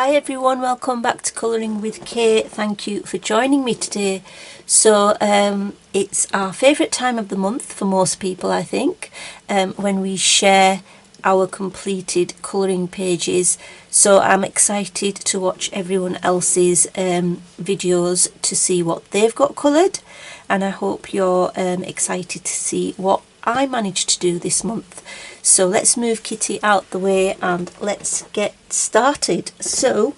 Hi everyone, welcome back to Colouring with Kate. Thank you for joining me today. So it's our favourite time of the month for most people, I think, when we share our completed colouring pages. So I'm excited to watch everyone else's videos to see what they've got coloured, and I hope you're excited to see what I managed to do this month. So let's move Kitty out the way and let's get started. So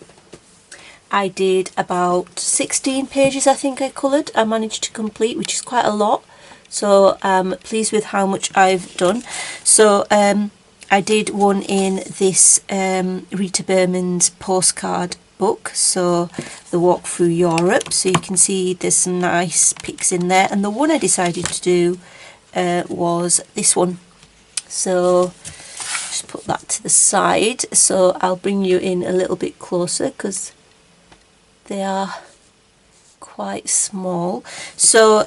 I did about 16 pages, I think I coloured. I managed to complete, which is quite a lot. So I'm pleased with how much I've done. So I did one in this Rita Berman's postcard book, so the walk through Europe. So you can see there's some nice pics in there. And the one I decided to do was this one. So just put that to the side. So I'll bring you in a little bit closer because they are quite small. So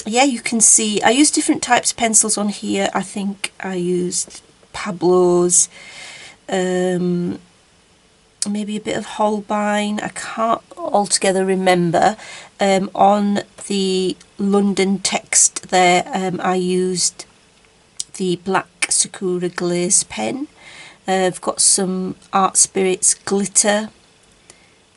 yeah, you can see I used different types of pencils on here. I think I used Pablo's, maybe a bit of Holbein. I can't altogether remember. On the London text there, I used the black Sakura glaze pen. I've got some Art Spirits glitter.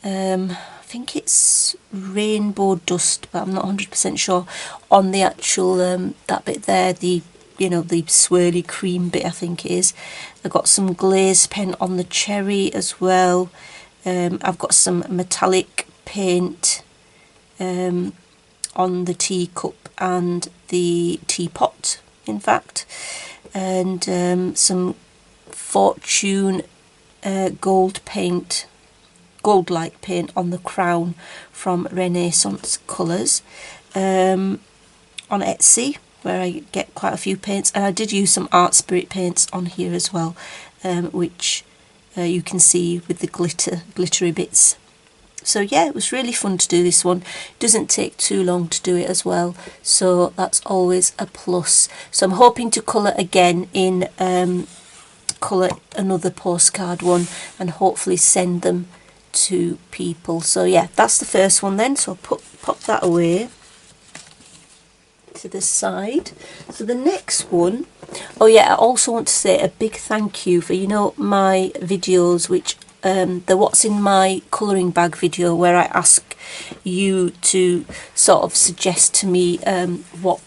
I think it's rainbow dust, but I'm not 100% sure on the actual that bit there, the the swirly cream bit, I think it is. I've got some glaze pen on the cherry as well. I've got some metallic paint on the teacup and the teapot, in fact, and some Fortune gold paint, gold-like paint on the crown from Renaissance Colours on Etsy, where I get quite a few paints. And I did use some Art Spirit paints on here as well, which you can see with the glittery bits. So yeah, it was really fun to do this one. It doesn't take too long to do it as well, so that's always a plus. So I'm hoping to colour again in colour another postcard one and hopefully send them to people. So yeah, that's the first one then, so I'll pop that away to the side. So the next one, oh yeah, I also want to say a big thank you for my videos, which the what's in my colouring bag video, where I ask you to sort of suggest to me what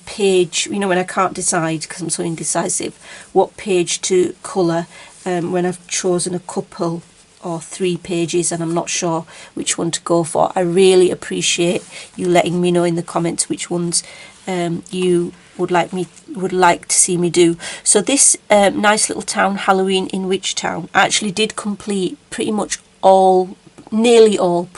page, when I can't decide because I'm so indecisive, what page to colour when I've chosen a couple or 3 pages and I'm not sure which one to go for. I really appreciate you letting me know in the comments which ones you would like to see me do. So this nice little town, Halloween in Witch Town, I actually did complete pretty much nearly all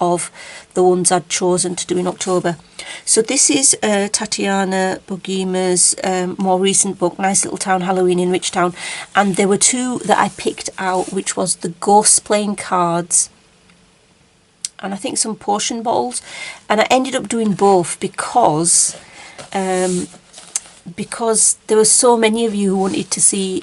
of the ones I'd chosen to do in October. So this is Tatiana Bogima's more recent book, Nice Little Town, Halloween in Witch Town, and there were 2 that I picked out, which was the Ghosts Playing Cards and I think some potion bottles, and I ended up doing both because there were so many of you who wanted to see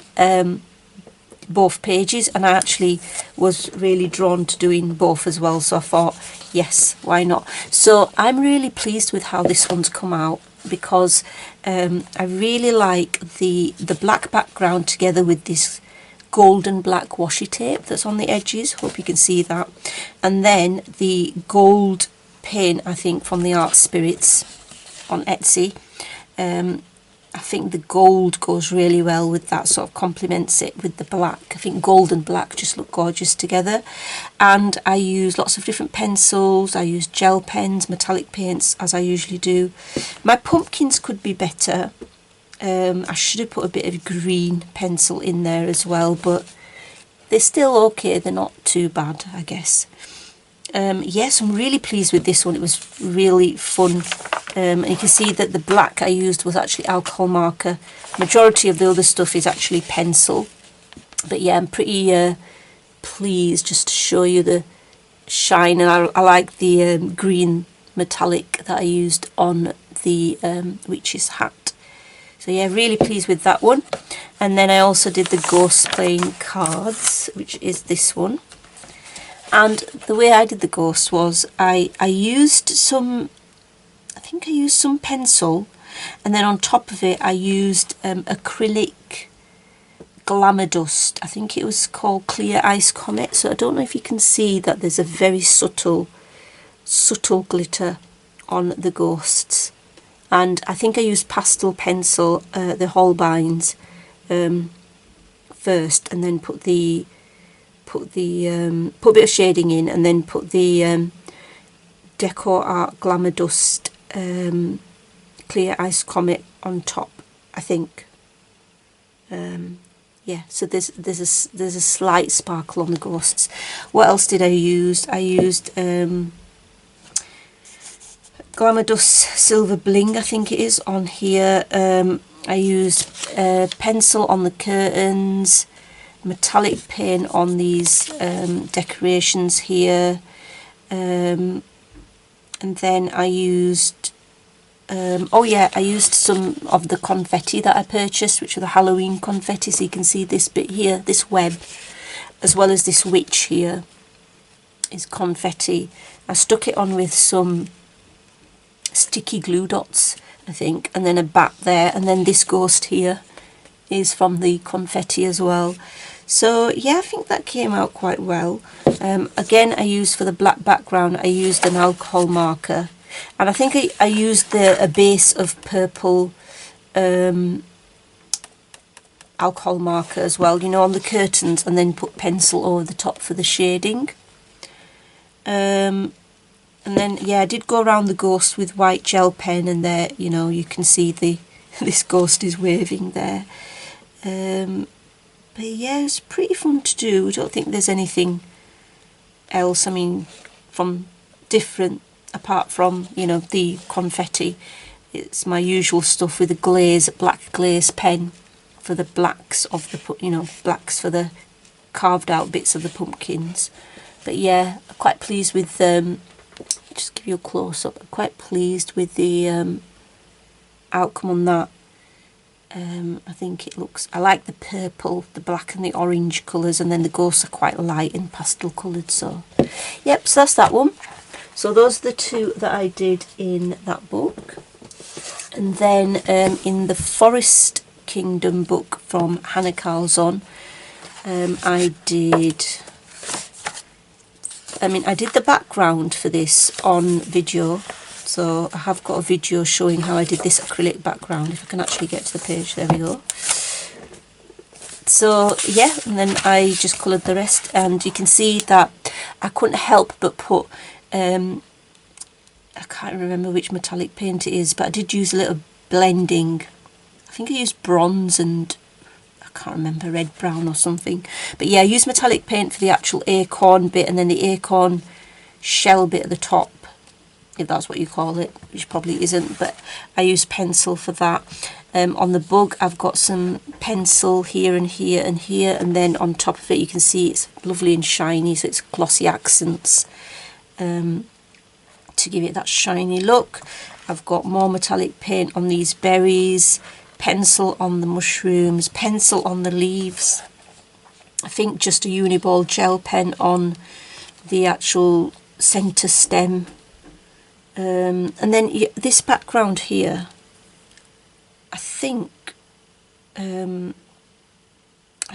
both pages, and I actually was really drawn to doing both as well, so I thought, yes, why not? So I'm really pleased with how this one's come out, because I really like the black background together with this golden black washi tape that's on the edges. Hope you can see that. And then the gold paint, I think from the Art Spirits on Etsy. I think the gold goes really well with that, sort of complements it with the black. I think gold and black just look gorgeous together. And I use lots of different pencils. I use gel pens, metallic paints, as I usually do. My pumpkins could be better. I should have put a bit of green pencil in there as well, but they're still okay. They're not too bad, I guess. Yes, I'm really pleased with this one. It was really fun. And you can see that the black I used was actually alcohol marker. Majority of the other stuff is actually pencil. But yeah, I'm pretty pleased just to show you the shine. And I like the green metallic that I used on the witch's hat. So yeah, really pleased with that one. And then I also did the ghost playing cards, which is this one. And the way I did the ghost was I used some, I think I used some pencil, and then on top of it I used acrylic glamour dust. I think it was called Clear Ice Comet. So I don't know if you can see that there's a very subtle glitter on the ghosts. And I think I used pastel pencil, the Holbeins, first, and then put a bit of shading in, and then put the Decor Art Glamour Dust Clear Ice Comet on top, I think. Yeah, so there's a slight sparkle on the ghosts. What else did I use? I used Glamour Dust Silver Bling, I think it is, on here. I used pencil on the curtains, metallic paint on these decorations here, and then I used I used some of the confetti that I purchased, which are the Halloween confetti. So you can see this bit here, this web, as well as this witch here is confetti. I stuck it on with some sticky glue dots, I think, and then a bat there, and then this ghost here is from the confetti as well. So yeah, I think that came out quite well. Again, I used for the black background, I used an alcohol marker, and I think I used a base of purple alcohol marker as well, you know, on the curtains, and then put pencil over the top for the shading. And then yeah, I did go around the ghost with white gel pen, and there, you know, you can see this ghost is waving there. But yeah, it's pretty fun to do. I don't think there's anything else, I mean, from different, apart from, you know, the confetti. It's my usual stuff with a black glaze pen for the blacks of the, you know, blacks for the carved out bits of the pumpkins. But yeah, I'm quite pleased with, just give you a close up, I'm quite pleased with the outcome on that. I think it looks, I like the purple, the black and the orange colours, and then the ghosts are quite light and pastel coloured. So yep, so that's that one. So those are the two that I did in that book. And then in the Forest Kingdom book from Hannah Carlson, I did the background for this on video. So I have got a video showing how I did this acrylic background, if I can actually get to the page. There we go. So yeah, and then I just coloured the rest, and you can see that I couldn't help but put, I can't remember which metallic paint it is, but I did use a little blending. I think I used bronze and I can't remember, red brown or something. But yeah, I used metallic paint for the actual acorn bit, and then the acorn shell bit at the top, if that's what you call it, which probably isn't, but I use pencil for that. On the bug, I've got some pencil here and here and here, and then on top of it you can see it's lovely and shiny, so it's glossy accents to give it that shiny look. I've got more metallic paint on these berries, pencil on the mushrooms, pencil on the leaves. I think just a uniball gel pen on the actual centre stem. And then this background here, I think I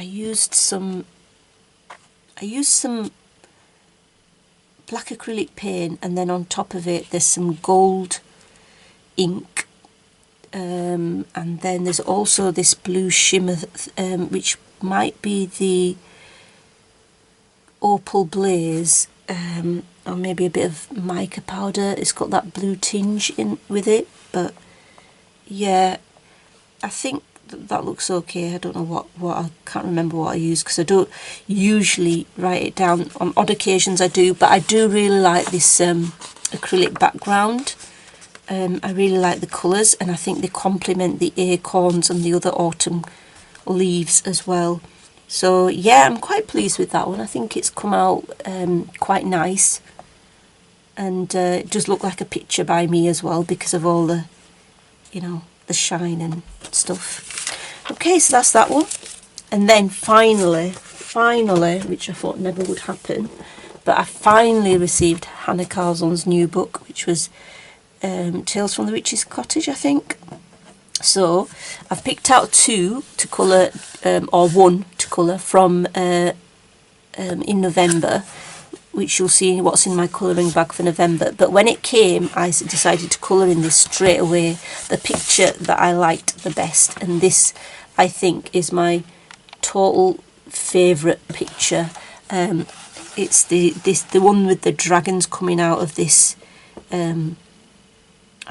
used some black acrylic paint, and then on top of it there's some gold ink, and then there's also this blue shimmer, which might be the Opal Blaze, or maybe a bit of mica powder. It's got that blue tinge in with it, but yeah, I think that looks okay. I don't know what I can't remember what I use, because I don't usually write it down. On odd occasions I do, but I do really like this acrylic background. I really like the colours, and I think they complement the acorns and the other autumn leaves as well. So yeah, I'm quite pleased with that one. I think it's come out quite nice, and it does look like a picture by me as well, because of all the, you know, the shine and stuff. Okay, so that's that one. And then finally, which I thought never would happen, but I finally received Hannah Carlson's new book, which was Tales from the Witch's Cottage, I think. So I've picked out 2 to colour, or 1 to colour from in November, which you'll see what's in my colouring bag for November. But when it came, I decided to colour in this straight away, the picture that I liked the best. And this, I think, is my total favourite picture. It's the one with the dragons coming out of this, I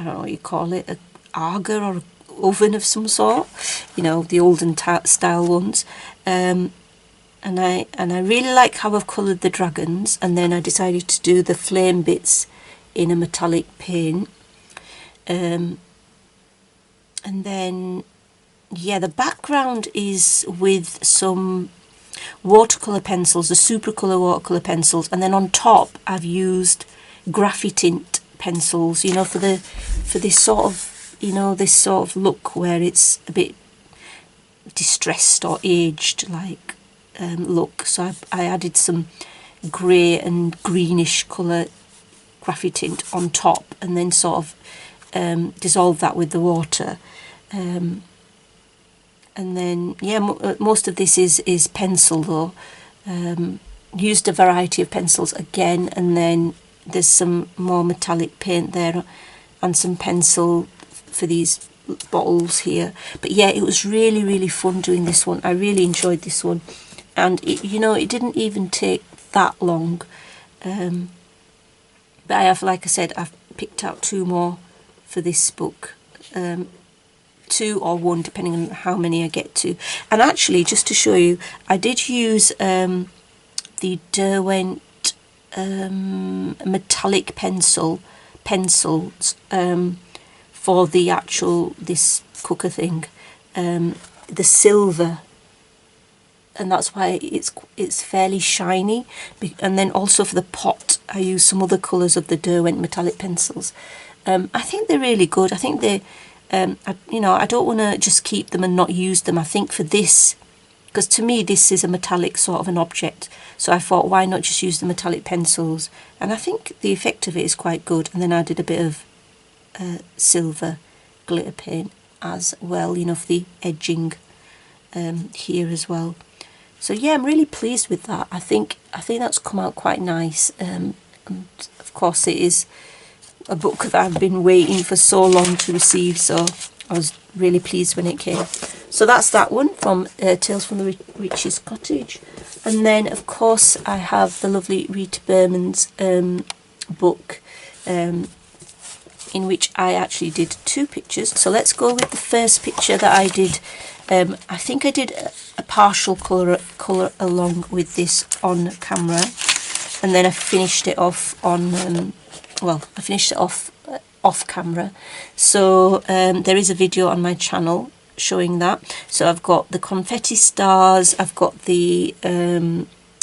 don't know what you call it, a auger or oven of some sort, you know, the olden style ones. And I really like how I've coloured the dragons, and then I decided to do the flame bits in a metallic paint. And then, yeah, the background is with some watercolour pencils, the Supracolour watercolour pencils, and then on top I've used graphitint pencils, you know, for this sort of, you know, this sort of look where it's a bit distressed or aged, like look. So I added some grey and greenish colour graphitint on top, and then sort of dissolved that with the water. And then, yeah, most of this is pencil though. Used a variety of pencils again, and then there's some more metallic paint there and some pencil for these bottles here. But yeah, it was really, really fun doing this one. I really enjoyed this one. And, you know, it didn't even take that long. But I have, like I said, I've picked out 2 more for this book. 2 or 1, depending on how many I get to. And actually, just to show you, I did use the Derwent metallic pencils for the actual, this cooker thing, the silver, and that's why it's fairly shiny. And then also for the pot, I used some other colours of the Derwent metallic pencils. I think they're really good. I think they, you know, I don't want to just keep them and not use them. I think for this, because to me this is a metallic sort of an object, so I thought, why not just use the metallic pencils? And I think the effect of it is quite good. And then I did a bit of silver glitter paint as well, you know, for the edging here as well. So yeah, I'm really pleased with that. I think that's come out quite nice. And of course it is a book that I've been waiting for so long to receive, so I was really pleased when it came. So that's that one from Tales from the Witch's Cottage. And then of course I have the lovely Rita Berman's book, in which I actually did 2 pictures. So let's go with the first picture that I did. I think I did a partial colour along with this on camera, and then I finished it off on well, I finished it off camera. So there is a video on my channel showing that. So I've got the confetti stars, I've got the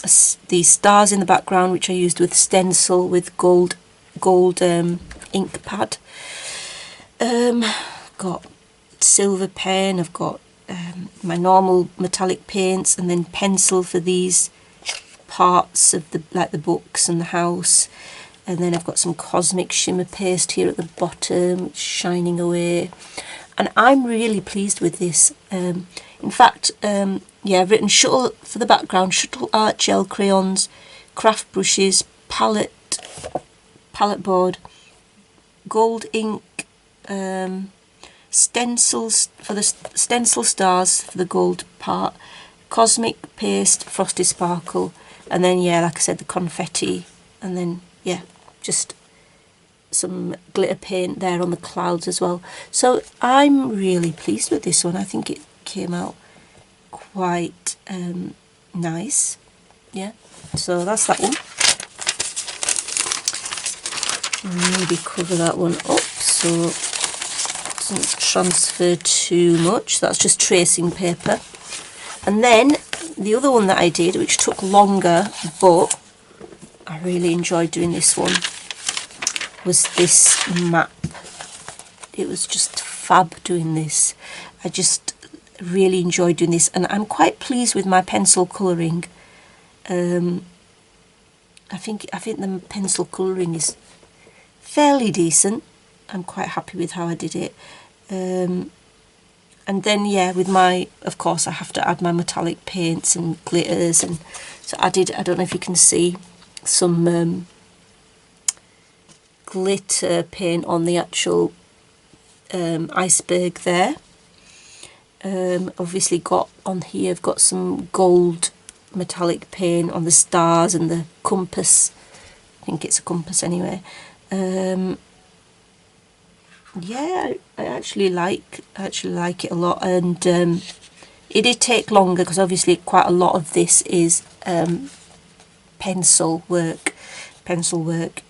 stars in the background, which I used with stencil with gold ink pad. Got silver pen, I've got my normal metallic paints, and then pencil for these parts of the, like the books and the house. And then I've got some cosmic shimmer paste here at the bottom, shining away. And I'm really pleased with this. In fact, yeah, I've written shuttle for the background, shuttle art gel crayons, craft brushes, palette board, gold ink, stencils for the stencil stars for the gold part, cosmic paste, frosty sparkle, and then yeah, like I said, the confetti, and then yeah, just some glitter paint there on the clouds as well. So I'm really pleased with this one. I think it came out quite nice. Yeah, so that's that one. Maybe cover that one up so it doesn't transfer too much. That's just tracing paper. And then the other one that I did, which took longer, but I really enjoyed doing this one, was this map. It was just fab doing this. I just really enjoy doing this, and I'm quite pleased with my pencil colouring. I think the pencil colouring is fairly decent. I'm quite happy with how I did it. And then, yeah, with my, of course, I have to add my metallic paints and glitters, and so I don't know if you can see some glitter paint on the actual iceberg there. Obviously got on here, I've got some gold metallic paint on the stars and the compass. I think it's a compass anyway. Yeah, I actually like it a lot, and it did take longer because obviously quite a lot of this is pencil work. Pencil work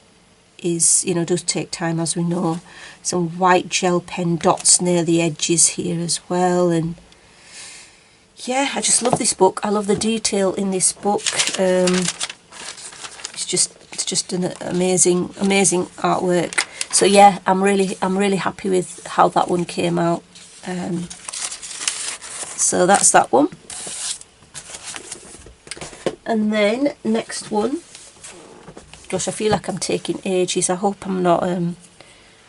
is, you know, does take time, as we know. Some white gel pen dots near the edges here as well, and yeah, I just love this book. I love the detail in this book. It's just an amazing artwork. So yeah, I'm really happy with how that one came out. So that's that one. And then next one. Gosh, I feel like I'm taking ages. I hope I'm not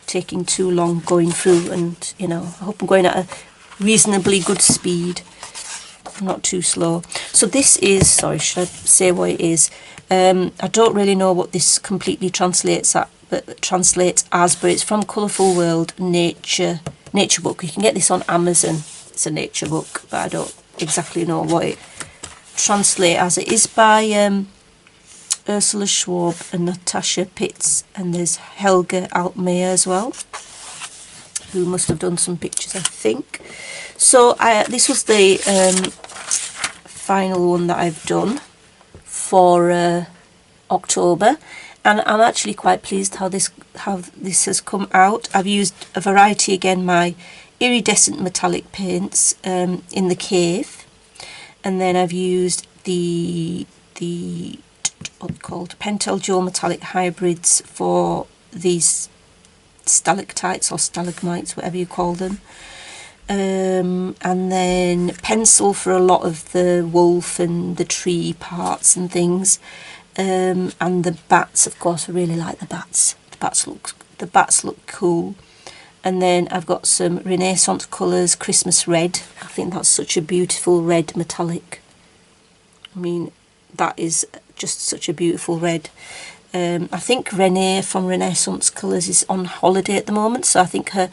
taking too long going through, and you know, I hope I'm going at a reasonably good speed. I'm not too slow. So this is, sorry, should I say what it is? I don't really know what this completely translates as, but it's from Colourful World Nature book. You can get this on Amazon. It's a nature book, but I don't exactly know what it translates as. It is by Ursula Schwab and Natasha Pitts, and there's Helga Altmaier as well, who must have done some pictures, I think. So this was the final one that I've done for October, and I'm actually quite pleased how this has come out. I've used a variety, again, my iridescent metallic paints in the cave, and then I've used the what they're called, Pentel Dual metallic hybrids for these stalactites or stalagmites, whatever you call them. And then pencil for a lot of the wolf and the tree parts and things, and the bats, of course. I really like the bats. The bats look cool. And then I've got some Renaissance colours, Christmas red. I think that's such a beautiful red metallic. I mean, that is just such a beautiful red. I think Renee from Renaissance Colours is on holiday at the moment, so I think her,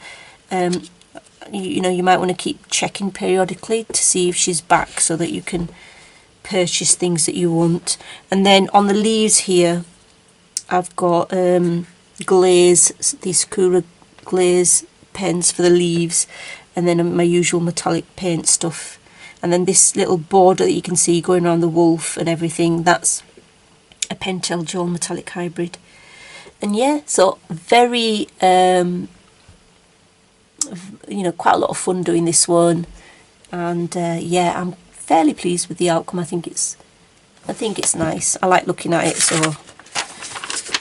you know, you might want to keep checking periodically to see if she's back, so that you can purchase things that you want. And then on the leaves here, I've got glaze, these Sakura glaze pens for the leaves, and then my usual metallic paint stuff. And then this little border that you can see going around the wolf and everything, that's a Pentel Dual metallic hybrid. And yeah, so very, you know, quite a lot of fun doing this one. And yeah, I'm fairly pleased with the outcome. I think it's nice. I like looking at it.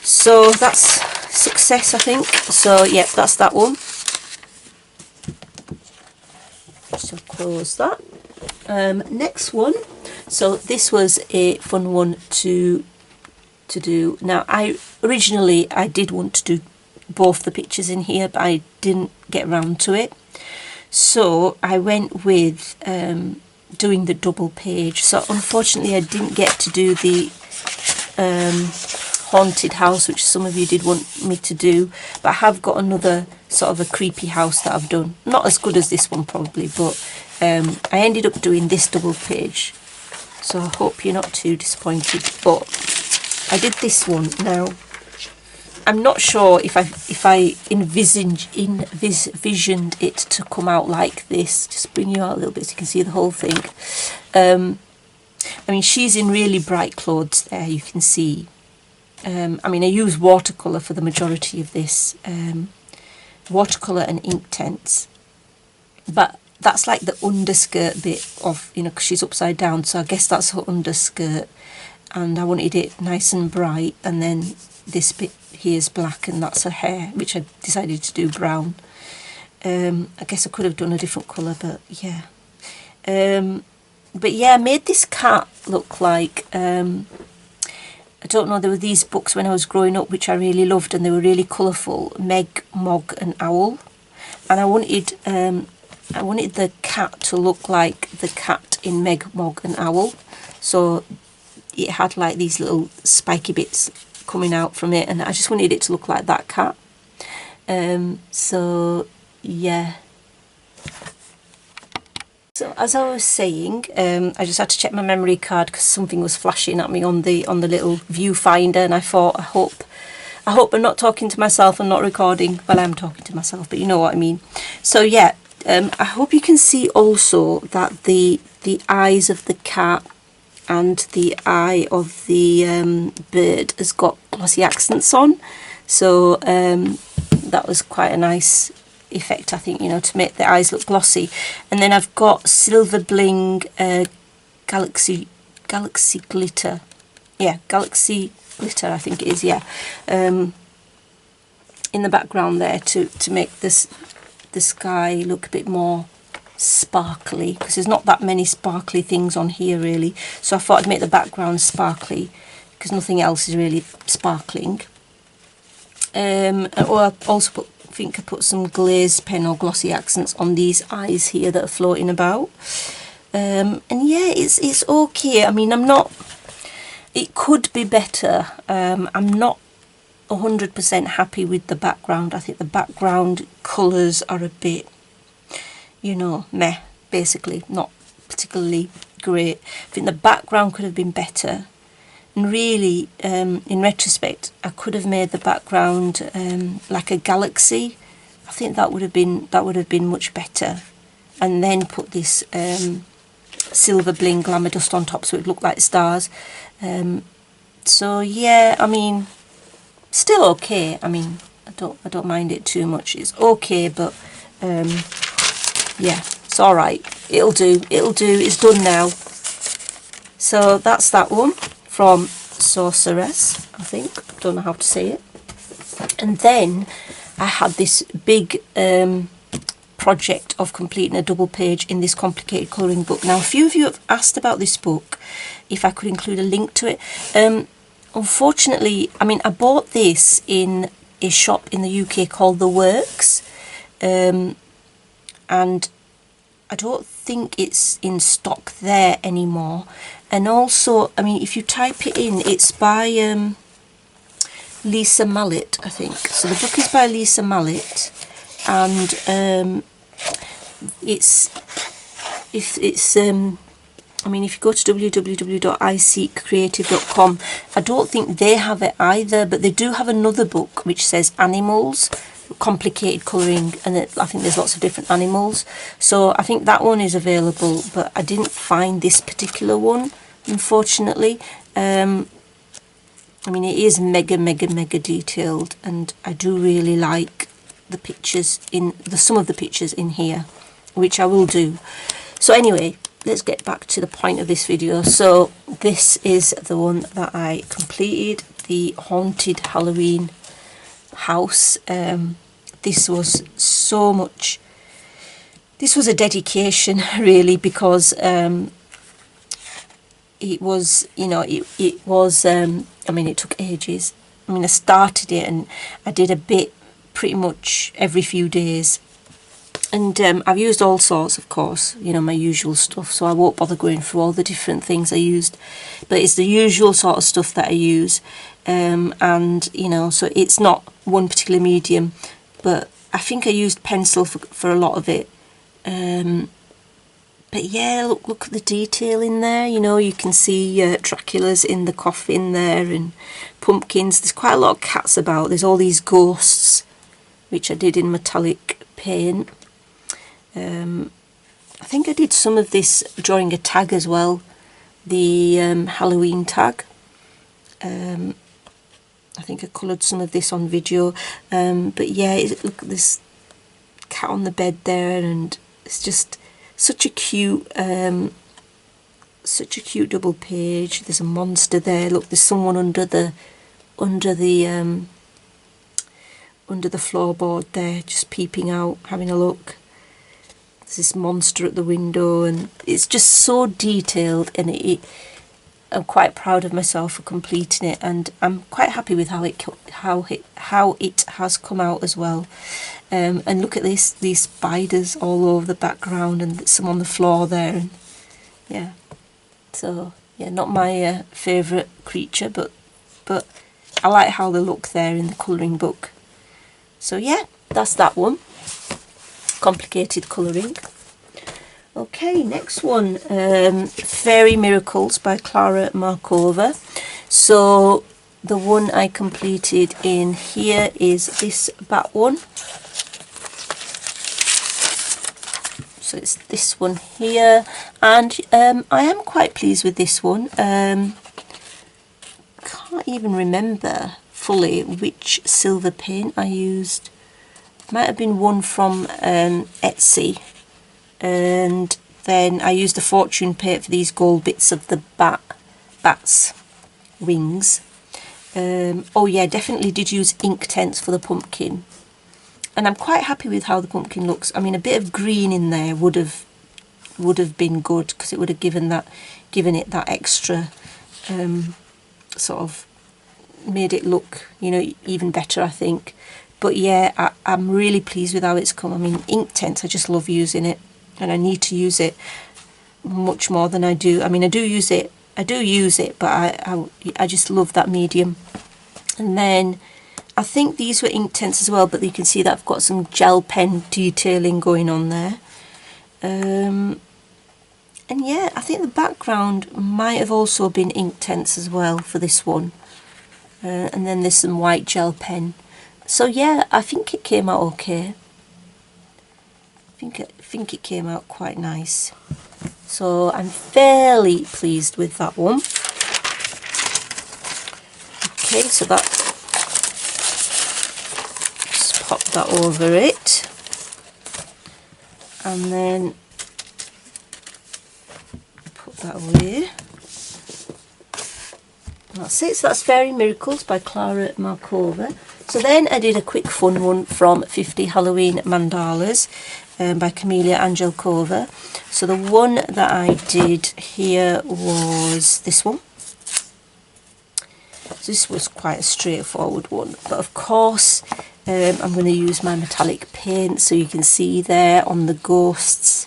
So that's success, I think. So yeah, that's that one. So close that. Next one. So this was a fun one to do. Now, originally I did want to do both the pictures in here, but I didn't get around to it. So I went with doing the double page. So unfortunately I didn't get to do the haunted house, which some of you did want me to do, but I have got another sort of a creepy house that I've done. Not as good as this one probably, but I ended up doing this double page. So I hope you're not too disappointed, but I did this one. Now, I'm not sure if I envisioned it to come out like this. Just bring you out a little bit so you can see the whole thing. I mean, she's in really bright clothes there, you can see. I mean, I use watercolour for the majority of this. Watercolour and ink tints. But that's like the underskirt bit of, you know, because she's upside down, so I guess that's her underskirt. And I wanted it nice and bright, and then this bit here is black, and that's her hair, which I decided to do brown. I guess I could have done a different colour, but yeah. But yeah, I made this cat look like, I don't know, there were these books when I was growing up which I really loved, and they were really colourful, Meg, Mog and Owl. And I wanted the cat to look like the cat in Meg, Mog and Owl. So it had like these little spiky bits coming out from it, and I just wanted it to look like that cat. So yeah. So as I was saying, I just had to check my memory card because something was flashing at me on the little viewfinder, and I thought, I hope I'm not talking to myself and not recording. Well, I'm talking to myself, but you know what I mean. So yeah, I hope you can see also that the eyes of the cat and the eye of the bird has got glossy accents on. So that was quite a nice effect, I think, you know, to make the eyes look glossy. And then I've got Silver Bling Galaxy Glitter. Yeah, Galaxy Glitter, I think it is, yeah. In the background there to make the sky look a bit more sparkly, because there's not that many sparkly things on here really. So I thought I'd make the background sparkly because nothing else is really sparkling. Or I also think I put some glazed pen or glossy accents on these eyes here that are floating about. And yeah, it's okay. I mean, it could be better. I'm not 100% happy with the background. I think the background colours are a bit, you know, meh, basically, not particularly great. I think the background could have been better. And really, in retrospect, I could have made the background like a galaxy. I think that would have been much better. And then put this Silver Bling Glamour Dust on top so it looked like stars. So yeah, I mean, still okay. I mean, I don't mind it too much. It's okay, but yeah, it's all right. It'll do. It's done now. So that's that one. From Sorceress, I think. Don't know how to say it. And then I had this big project of completing a double page in this complicated colouring book. Now, a few of you have asked about this book, if I could include a link to it. Unfortunately, I mean, I bought this in a shop in the UK called The Works, and I don't think it's in stock there anymore. And also, I mean, if you type it in, it's by Lisa Mallet, I think. So the book is by Lisa Mallet, and I mean, if you go to www.iseekcreative.com, I don't think they have it either, but they do have another book which says Animals, Complicated Colouring, and I think there's lots of different animals. So I think that one is available, but I didn't find this particular one, unfortunately. I mean, it is mega detailed, and I do really like the pictures some of the pictures in here, which I will do. So anyway, let's get back to the point of this video. So this is the one that I completed, the Haunted Halloween house. This was so much, this was a dedication really, because it was, you know, it was I mean, it took ages. I mean, I started it and I did a bit pretty much every few days, and I've used all sorts, of course, you know, my usual stuff, so I won't bother going through all the different things I used, but it's the usual sort of stuff that I use. And you know, so it's not one particular medium, but I think I used pencil for a lot of it. But yeah, look at the detail in there. You know, you can see Dracula's in the coffin there, and pumpkins. There's quite a lot of cats about. There's all these ghosts, which I did in metallic paint. I think I did some of this drawing a tag as well, the Halloween tag. I think I coloured some of this on video, but yeah, look at this cat on the bed there, and it's just such a cute double page. There's a monster there. Look, there's someone under the under the floorboard there, just peeping out, having a look. There's this monster at the window, and it's just so detailed, and I'm quite proud of myself for completing it, and I'm quite happy with how it has come out as well. And look at this, these spiders all over the background, and some on the floor there, and yeah. So yeah, not my favourite creature, but I like how they look there in the colouring book. So yeah, that's that one. Complicated colouring. Okay, next one, Fairy Miracles by Clara Markova. So the one I completed in here is this bat one. So it's this one here, and I am quite pleased with this one. Can't even remember fully which silver paint I used. Might have been one from Etsy, and then I used a fortune paint for these gold bits of the bat's wings. Oh yeah, definitely did use Inktense for the pumpkin, and I'm quite happy with how the pumpkin looks. I mean, a bit of green in there would have been good, because it would have given it that extra sort of made it look, you know, even better, I think. But yeah, I'm really pleased with how it's come. I mean, Inktense, I just love using it, and I need to use it much more than I do. I mean, I do use it, but I just love that medium. And then I think these were Inktense as well, but you can see that I've got some gel pen detailing going on there. And yeah, I think the background might have also been Inktense as well for this one. And then there's some white gel pen. So yeah, I think it came out okay. I think it came out quite nice. So I'm fairly pleased with that one. Okay, so just pop that over it, and then put that away. That's it. So that's Fairy Miracles by Clara Markova. So then I did a quick fun one from 50 Halloween Mandalas by Camelia Angelkova. So the one that I did here was this one. So this was quite a straightforward one, but of course I'm going to use my metallic paint. So you can see there on the ghosts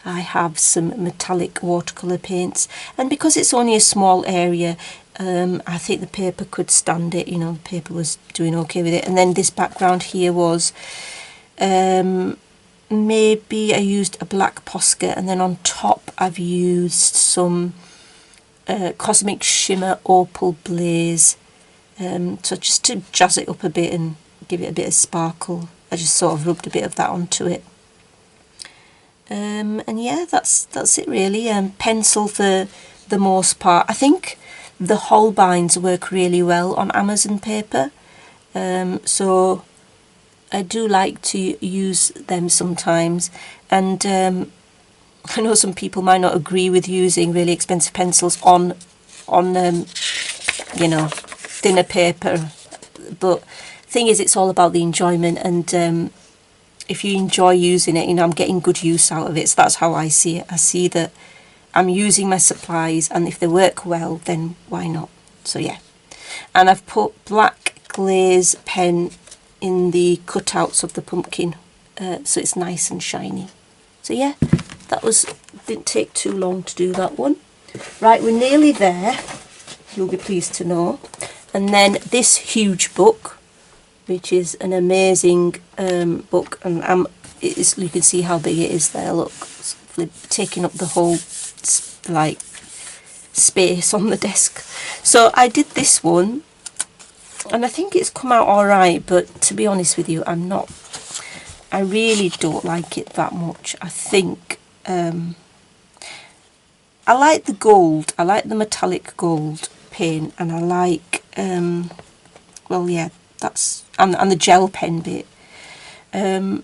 I have some metallic watercolour paints, and because it's only a small area, I think the paper could stand it, you know, the paper was doing okay with it. And then this background here was, maybe I used a black Posca, and then on top I've used some Cosmic Shimmer Opal Blaze, so just to jazz it up a bit and give it a bit of sparkle. I just sort of rubbed a bit of that onto it. And yeah, that's it really. Pencil for the most part. I think the Holbeins work really well on Amazon paper, so I do like to use them sometimes. And I know some people might not agree with using really expensive pencils on you know, thinner paper, but thing is, it's all about the enjoyment, and if you enjoy using it, you know, I'm getting good use out of it. So that's how I see it. I see that I'm using my supplies, and if they work well, then why not? So yeah, and I've put black glaze pen in the cutouts of the pumpkin, so it's nice and shiny. So yeah, didn't take too long to do that one. Right, we're nearly there, you'll be pleased to know. And then this huge book, which is an amazing book, and you can see how big it is there. Look, it's taking up the whole like space on the desk. So I did this one, and I think it's come out all right, but to be honest with you, I really don't like it that much. I think I like the gold, I like the metallic gold paint, and I like well, yeah, that's and the gel pen bit, and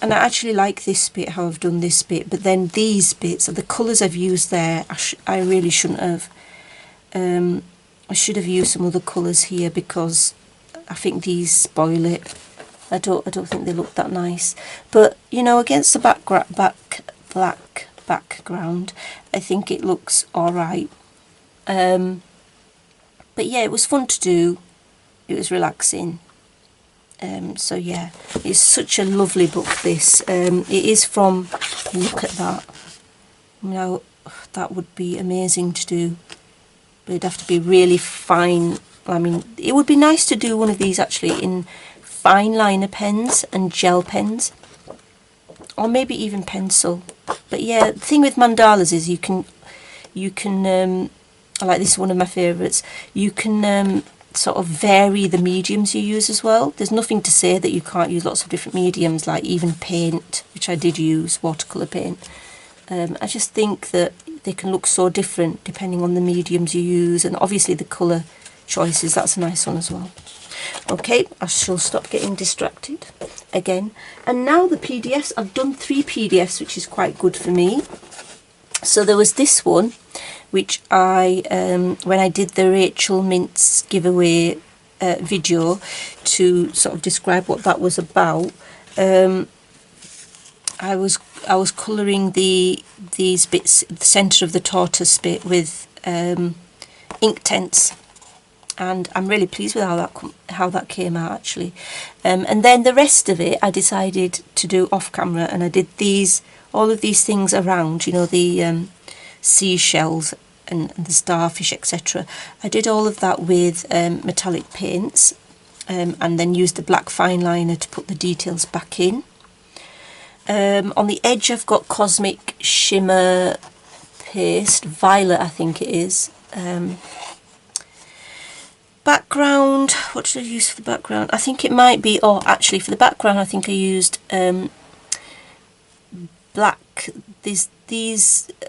I actually like this bit, how I've done this bit, but then these bits, the colours I've used there, I really shouldn't have. I should have used some other colours here, because I think these spoil it. I don't think they look that nice. But you know, against the black background, I think it looks all right. But yeah, it was fun to do. It was relaxing. So yeah, it's such a lovely book, this. It is from, look at that. Now, that would be amazing to do. But it'd have to be really fine. I mean, it would be nice to do one of these actually in fine liner pens and gel pens. Or maybe even pencil. But yeah, the thing with mandalas is you can I like this, is one of my favourites. You can sort of vary the mediums you use as well. There's nothing to say that you can't use lots of different mediums, like even paint, which I did use, watercolour paint. I just think that they can look so different depending on the mediums you use, and obviously the colour choices. That's a nice one as well. Okay, I shall stop getting distracted again. And now the PDFs. I've done 3 PDFs, which is quite good for me. So there was this one, which I, when I did the Rachel Mintz giveaway video to sort of describe what that was about, I was colouring these bits, the centre of the tortoise bit, with Inktense, and I'm really pleased with how that came out actually. And then the rest of it I decided to do off camera, and I did all of these things around, you know, the seashells and the starfish, etc. I did all of that with metallic paints, and then used the black fine liner to put the details back in. On the edge I've got Cosmic Shimmer Paste, Violet I think it is. Background, what did I use for the background? I think it might be, oh actually for the background I think I used black, these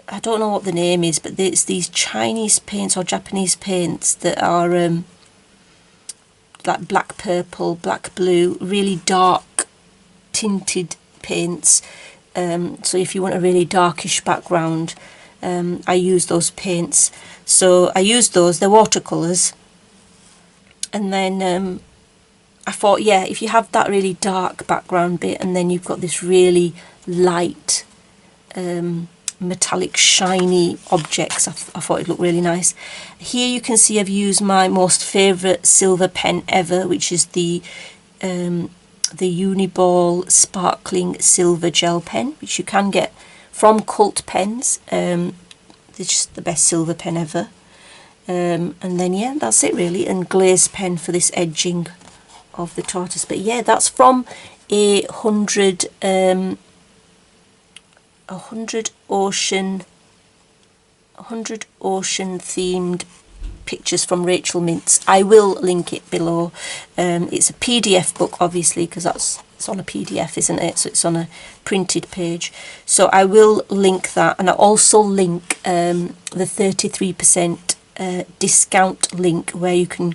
I don't know what the name is, but it's these Chinese paints or Japanese paints that are like black purple, black blue, really dark tinted paints. So if you want a really darkish background, I use those paints. So I used those, they're watercolours. And then I thought, yeah, if you have that really dark background bit and then you've got this really light metallic shiny objects, I thought it'd look really nice. Here you can see I've used my most favourite silver pen ever, which is the Uniball sparkling silver gel pen, which you can get from Cult Pens. It's just the best silver pen ever. And then yeah, that's it really, and glaze pen for this edging of the tortoise. But yeah, that's from a 100 ocean themed pictures from Rachel Mintz. I will link it below. It's a PDF book obviously, because it's on a PDF, isn't it? So it's on a printed page. So I will link that, and I'll also link the 33% discount link where you can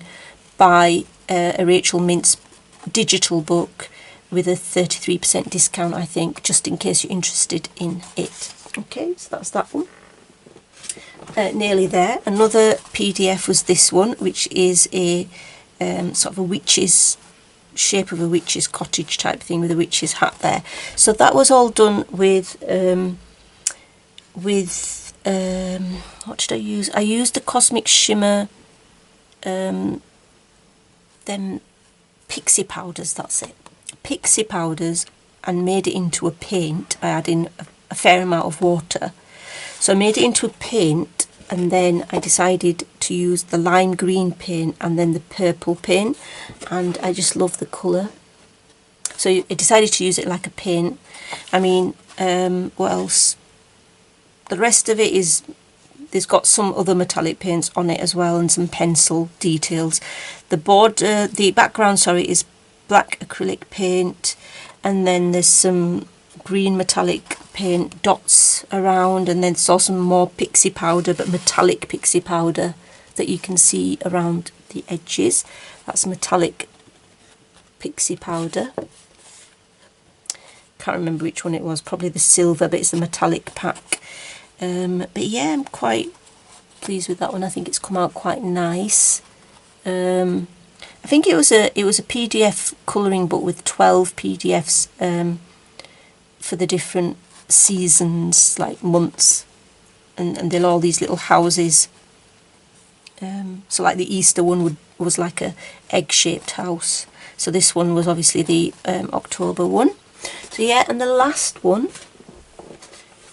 buy a Rachel Mintz digital book with a 33% discount, I think, just in case you're interested in it. Okay, so that's that one. Nearly there. Another PDF was this one, which is a sort of a witch's shape of a witch's cottage type thing with a witch's hat there. So that was all done with what did I use? I used the Cosmic Shimmer, them pixie powders, that's it. Pixie powders, and made it into a paint by adding a fair amount of water. So I made it into a paint, and then I decided to use the lime green paint and then the purple paint, and I just love the colour. So I decided to use it like a paint. I mean, what else? The rest of it is, there's got some other metallic paints on it as well, and some pencil details. The background, sorry, is black acrylic paint, and then there's some green metallic paint dots around, and then saw some more pixie powder, but metallic pixie powder that you can see around the edges. That's metallic pixie powder. Can't remember which one it was, probably the silver, but it's the metallic pack. But yeah, I'm quite pleased with that one. I think it's come out quite nice. I I think it was a PDF colouring book with 12 PDFs for the different seasons, like months, and they're all these little houses. So like the Easter one was like a egg-shaped house. So this one was obviously the October one. So yeah, and the last one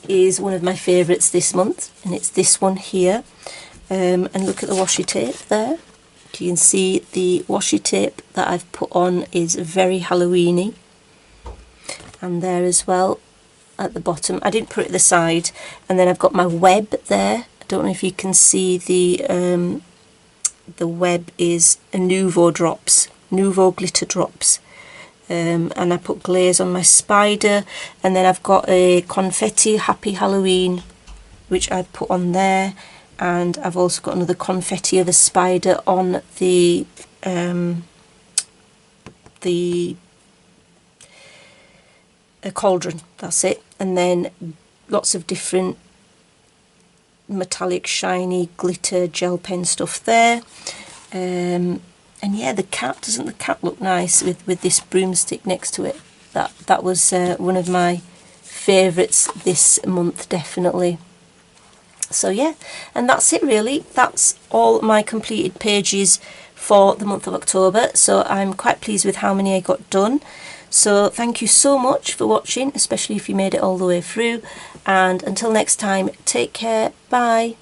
is one of my favourites this month, and it's this one here. And look at the washi tape there. You can see the washi tape that I've put on is very Halloweeny, and there as well at the bottom. I didn't put it at the side, and then I've got my web there. I don't know if you can see the web is a Nouveau glitter drops. And I put glaze on my spider, and then I've got a confetti Happy Halloween which I put on there, and I've also got another confetti of a spider on the cauldron. That's it. And then lots of different metallic shiny glitter gel pen stuff there. And yeah, doesn't the cat look nice with this broomstick next to it? That was one of my favourites this month, definitely. So yeah, and that's it really. That's all my completed pages for the month of October. So I'm quite pleased with how many I got done. So thank you so much for watching, especially if you made it all the way through. And until next time, take care. Bye.